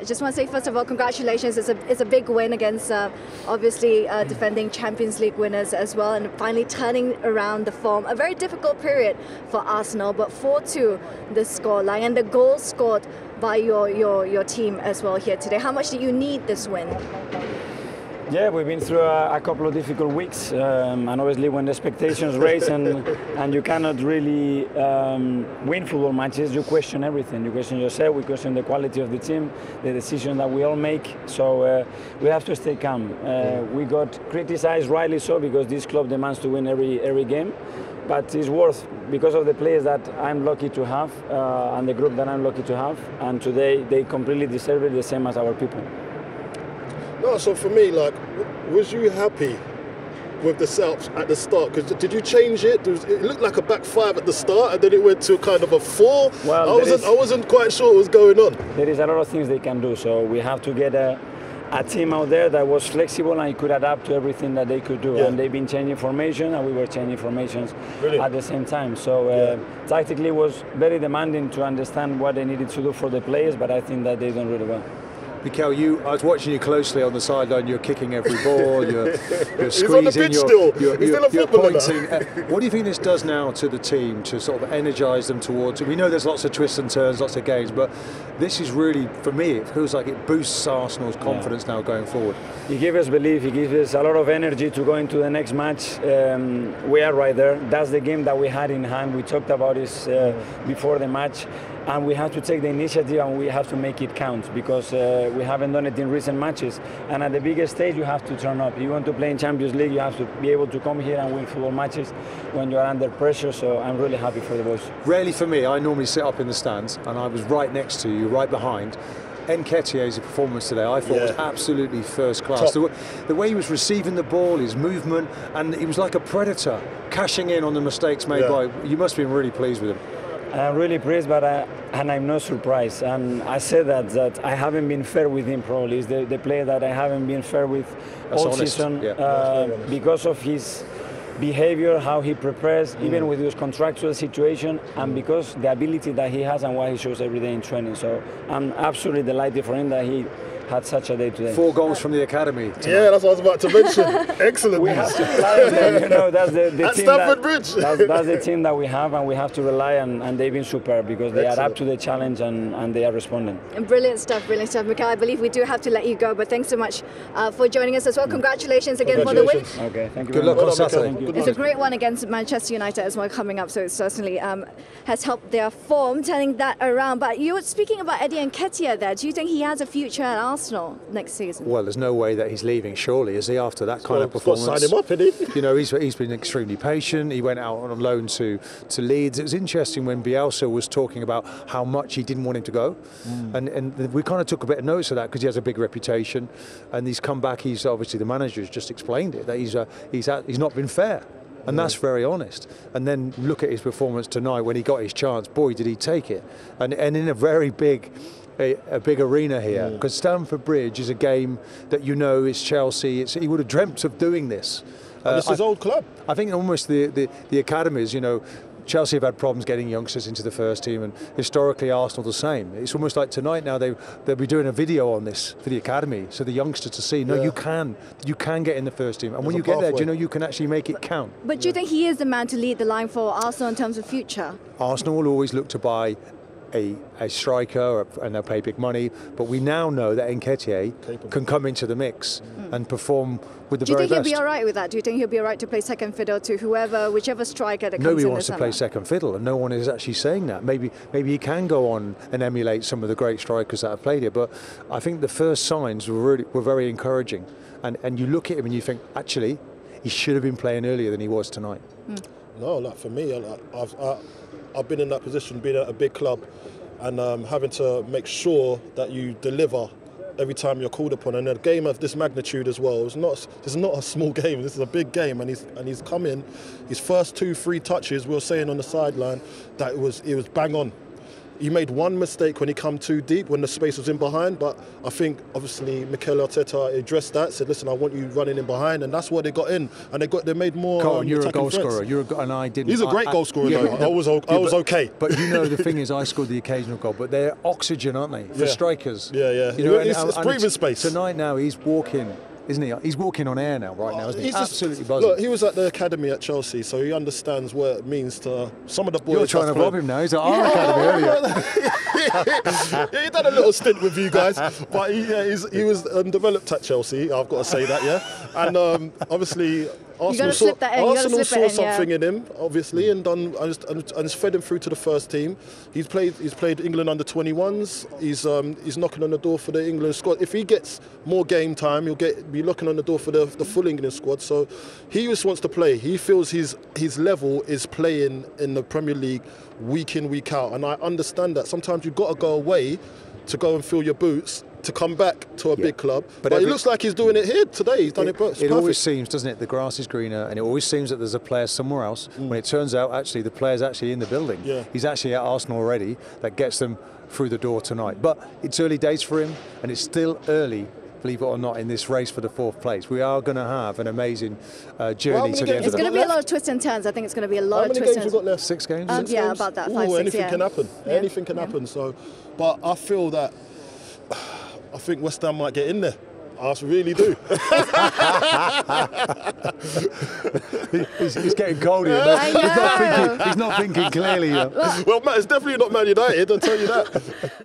I just want to say, first of all, congratulations. It's a big win against, obviously, defending Champions League winners as well, and finally turning around the form. A very difficult period for Arsenal, but 4-2 the scoreline, and the goal scored by your team as well here today. How much do you need this win? Yeah, we've been through a couple of difficult weeks, and obviously when the expectations raise and you cannot really win football matches, you question everything. You question yourself, we question the quality of the team, the decisions that we all make. So we have to stay calm. We got criticised, rightly so, because this club demands to win every game. But it's worth, because of the players that I'm lucky to have and the group that I'm lucky to have. And today they completely deserve it, the same as our people. No, so for me, like, was you happy with the setup at the start? Because did you change it? It looked like a back five at the start, and then it went to kind of a four. Well, I wasn't quite sure what was going on. There is a lot of things they can do, so we have to get a team out there that was flexible and could adapt to everything that they could do. Yeah. And they've been changing formation, and we were changing formations at the same time. So tactically it was very demanding to understand what they needed to do for the players, but I think that they done really well. Mikel, I was watching you closely on the sideline. You're kicking every ball. You're squeezing. He's on the pitch still. You're pointing. What do you think this does now to the team to sort of energise them towards it? We know there's lots of twists and turns, lots of games, but this is really, for me, it feels like it boosts Arsenal's confidence now going forward. He gives us belief. He gives us a lot of energy to go into the next match. We are right there. That's the game that we had in hand. We talked about this before the match. And we have to take the initiative and we have to make it count, because we haven't done it in recent matches. And at the biggest stage, you have to turn up. If you want to play in Champions League, you have to be able to come here and win football matches when you're under pressure. So I'm really happy for the boys. Rarely for me, I normally sit up in the stands, and I was right next to you, right behind. Nketiah's performance today, I thought, was absolutely first class. The way he was receiving the ball, his movement, and he was like a predator, cashing in on the mistakes made by. You must have been really pleased with him. I'm really pleased, but and I'm not surprised. And I said that I haven't been fair with him. Probably is the player that I haven't been fair with all season because of his behavior, how he prepares, even with his contractual situation, and because the ability that he has and what he shows every day in training. So I'm absolutely delighted for him that he had such a day today. 4 goals from the academy tonight. Yeah, that's what I was about to mention. Excellent. We have to rely on them, you know, that's the team Stamford Bridge. That's the team that we have, and we have to rely on, and they've been superb because they are up to the challenge and they are responding. Brilliant stuff, Mikel. I believe we do have to let you go, but thanks so much for joining us as well. Congratulations again for the win. Okay, thank you. Good luck on Saturday. It's a great one against Manchester United as well coming up, so it certainly has helped their form, turning that around. But you were speaking about Eddie Nketiah there. Do you think he has a future at Arsenal next season? Well, there's no way that he's leaving, surely, is he, after that kind of performance? Sign him up, isn't he? You know, he's been extremely patient. He went out on loan to Leeds. It was interesting when Bielsa was talking about how much he didn't want him to go, and we kind of took a bit of notice of that because he has a big reputation, and he's come back. He's obviously, the manager has just explained it, that he's not been fair. And that's very honest. And then look at his performance tonight when he got his chance. Boy, did he take it! And in a very big arena here, because Stamford Bridge is a game that, you know, is Chelsea. He would have dreamt of doing this. And it's his old club. I think almost the academies, you know, Chelsea have had problems getting youngsters into the first team, and historically Arsenal the same. It's almost like tonight now they'll be doing a video on this for the academy, so the youngsters to see, no, you can get in the first team, and when you get there, do you know, you can actually make it count. But do you think he is the man to lead the line for Arsenal in terms of future? Arsenal will always look to buy a striker, and they'll pay big money, but we now know that Nketiah can come into the mix and perform with the very best. Do you think he'll be all right with that? Do you think he'll be all right to play second fiddle to whichever striker that comes in the summer? Nobody wants to play second fiddle, and no one is actually saying that. Maybe he can go on and emulate some of the great strikers that have played here, but I think the first signs were very encouraging, and you look at him and you think, actually, he should have been playing earlier than he was tonight. No, like for me, I've been in that position, being at a big club, and having to make sure that you deliver every time you're called upon. And a game of this magnitude as well, this is not a small game. This is a big game, and he's come in. His first 2-3 touches, we were saying on the sideline that it was bang on. he made one mistake when he come too deep, when the space was in behind. But I think obviously Mikel Arteta addressed that, said, listen, I want you running in behind, and that's why they got in, and they made more. Colin, you're a attacking goal threats. scorer. And I didn't. He's a great goal scorer, though. I was okay. But you know, the thing is, I scored the occasional goal, but they're oxygen, aren't they, for strikers? Yeah. You know, it's breathing space. Tonight now, he's walking. Isn't he? He's walking on air now, right now, isn't he? He's absolutely buzzing. Look, he was at the academy at Chelsea, so he understands what it means to some of the boys. You're trying to rob him now. He's at our academy earlier. He done a little stint with you guys, but he was developed at Chelsea. I've got to say that, yeah. And obviously, Arsenal saw something in him, obviously, and fed him through to the first team. He's played England under 21s. He's knocking on the door for the England squad. If he gets more game time, he'll be knocking on the door for the full England squad. So he just wants to play. He feels his level is playing in the Premier League week in, week out. And I understand that. Sometimes you've got to go away to go and fill your boots to come back to a big club. But it looks like he's doing it here today. He's done it perfect. It always seems, doesn't it, the grass is greener, and it always seems that there's a player somewhere else, when it turns out actually the player's actually in the building. Yeah. He's actually at Arsenal already. That gets them through the door tonight. But it's early days for him, and it's still early, believe it or not, in this race for the 4th place. We are going to have an amazing journey to the end of the It's going to be a lot of twists and turns. I think it's going to be a lot of twists and turns. How many games have you got left? 6 games? Yeah, about that. 5, 6, anything can happen. Yeah. Anything can happen. So, but I feel that I think West Ham might get in there. I really do. he's getting cold here. I know. He's not thinking clearly. Well, Matt, it's definitely not Man United, I'll tell you that.